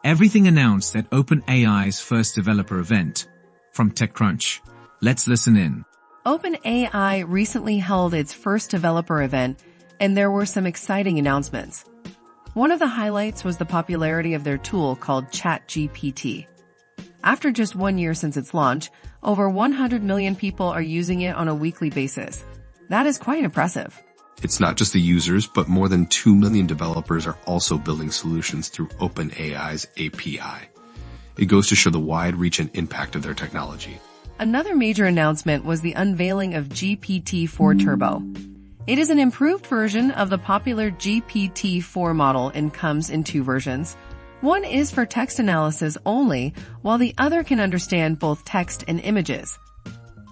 Everything announced at openAI's first developer event. From TechCrunch. Let's listen in. openAI recently held its first developer event, and there were some exciting announcements. One of the highlights was the popularity of their tool called ChatGPT. After just 1 year since its launch, over 100 million people are using it on a weekly basis. That is quite impressive. It's not just the users, but more than 2 million developers are also building solutions through openAI's API. It goes to show the wide reach and impact of their technology. Another major announcement was the unveiling of GPT-4 Turbo. It is an improved version of the popular GPT-4 model and comes in 2 versions. One is for text analysis only, while the other can understand both text and images.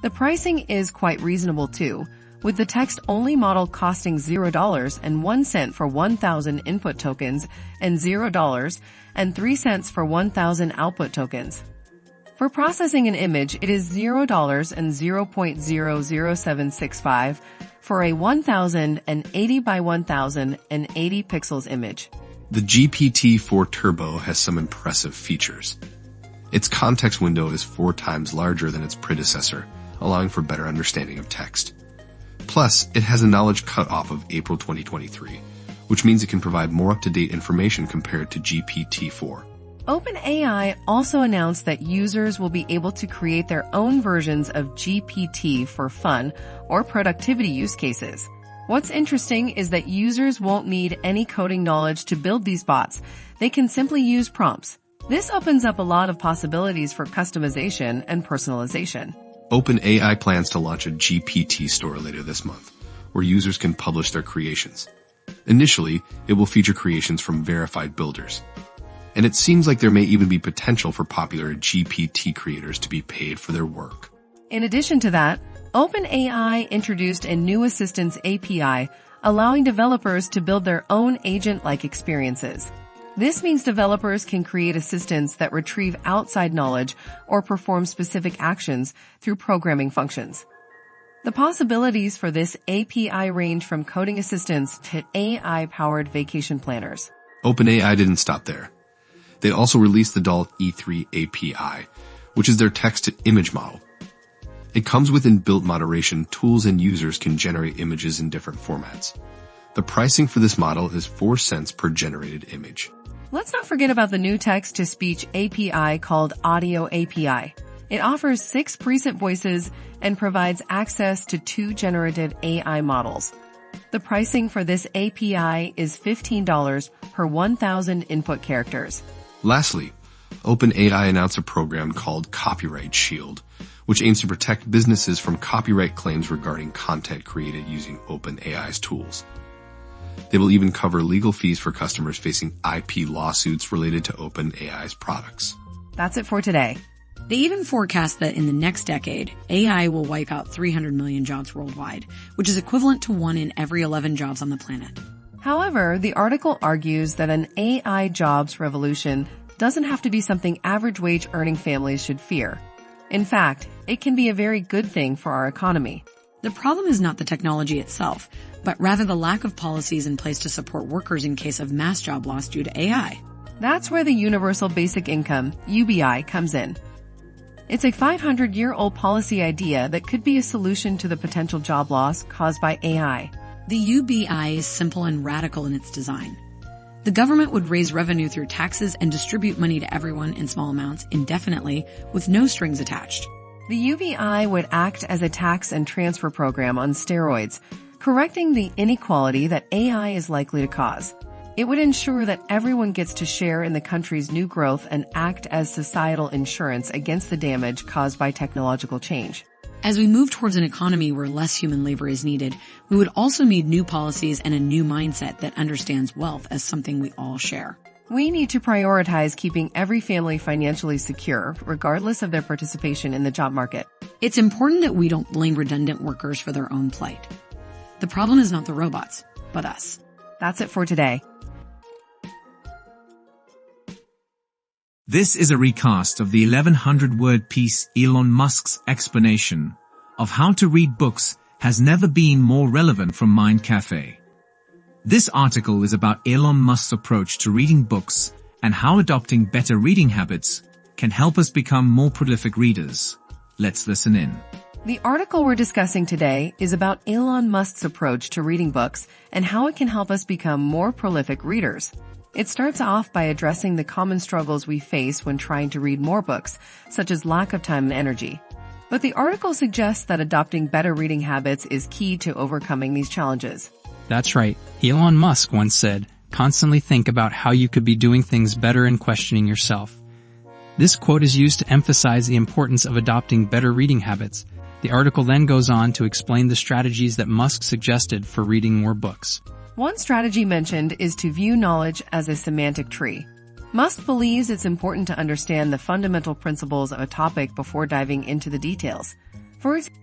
The pricing is quite reasonable too, with the text-only model costing $0.01 for 1,000 input tokens and $0.03 for 1,000 output tokens. For processing an image, it is $0 and 0.00765 for a 1080 by 1080 pixels image. The GPT-4 Turbo has some impressive features. Its context window is 4 times larger than its predecessor, allowing for better understanding of text. Plus, it has a knowledge cutoff of April 2023, which means it can provide more up-to-date information compared to GPT-4. openAI also announced that users will be able to create their own versions of GPT for fun or productivity use cases. What's interesting is that users won't need any coding knowledge to build these bots. They can simply use prompts. This opens up a lot of possibilities for customization and personalization. OpenAI plans to launch a GPT store later this month, where users can publish their creations. Initially, it will feature creations from verified builders. And it seems like there may even be potential for popular GPT creators to be paid for their work. In addition to that, openAI introduced a new assistance API, allowing developers to build their own agent-like experiences. This means developers can create assistants that retrieve outside knowledge or perform specific actions through programming functions. The possibilities for this API range from coding assistants to AI-powered vacation planners. OpenAI didn't stop there. They also released the DALL-E3 API, which is their text-to-image model. It comes with inbuilt moderation tools, and users can generate images in different formats. The pricing for this model is 4 cents per generated image. Let's not forget about the new text-to-speech API called Audio API. It offers 6 preset voices and provides access to 2 generative AI models. The pricing for this API is $15 per 1,000 input characters. Lastly, OpenAI announced a program called Copyright Shield, which aims to protect businesses from copyright claims regarding content created using OpenAI's tools. They will even cover legal fees for customers facing IP lawsuits related to OpenAI's products. That's it for today. They even forecast that in the next decade, AI will wipe out 300 million jobs worldwide, which is equivalent to 1 in every 11 jobs on the planet. However, the article argues that an AI jobs revolution doesn't have to be something average wage earning families should fear. In fact, it can be a very good thing for our economy. The problem is not the technology itself, but rather the lack of policies in place to support workers in case of mass job loss due to AI. That's where the Universal Basic Income, UBI, comes in. It's a 500-year-old policy idea that could be a solution to the potential job loss caused by AI. The UBI is simple and radical in its design. The government would raise revenue through taxes and distribute money to everyone in small amounts indefinitely with no strings attached. The UBI would act as a tax and transfer program on steroids, correcting the inequality that AI is likely to cause. It would ensure that everyone gets to share in the country's new growth and act as societal insurance against the damage caused by technological change. As we move towards an economy where less human labor is needed, we would also need new policies and a new mindset that understands wealth as something we all share. We need to prioritize keeping every family financially secure, regardless of their participation in the job market. It's important that we don't blame redundant workers for their own plight. The problem is not the robots, but us. That's it for today. This is a recast of the 1,100-word piece. Elon Musk's explanation of how to read books has never been more relevant from Mind Cafe. This article is about Elon Musk's approach to reading books and how adopting better reading habits can help us become more prolific readers. Let's listen in. The article we're discussing today is about Elon Musk's approach to reading books and how it can help us become more prolific readers. It starts off by addressing the common struggles we face when trying to read more books, such as lack of time and energy. But the article suggests that adopting better reading habits is key to overcoming these challenges. That's right. Elon Musk once said, "Constantly think about how you could be doing things better and questioning yourself." This quote is used to emphasize the importance of adopting better reading habits. The article then goes on to explain the strategies that Musk suggested for reading more books. One strategy mentioned is to view knowledge as a semantic tree. Musk believes it's important to understand the fundamental principles of a topic before diving into the details. For example,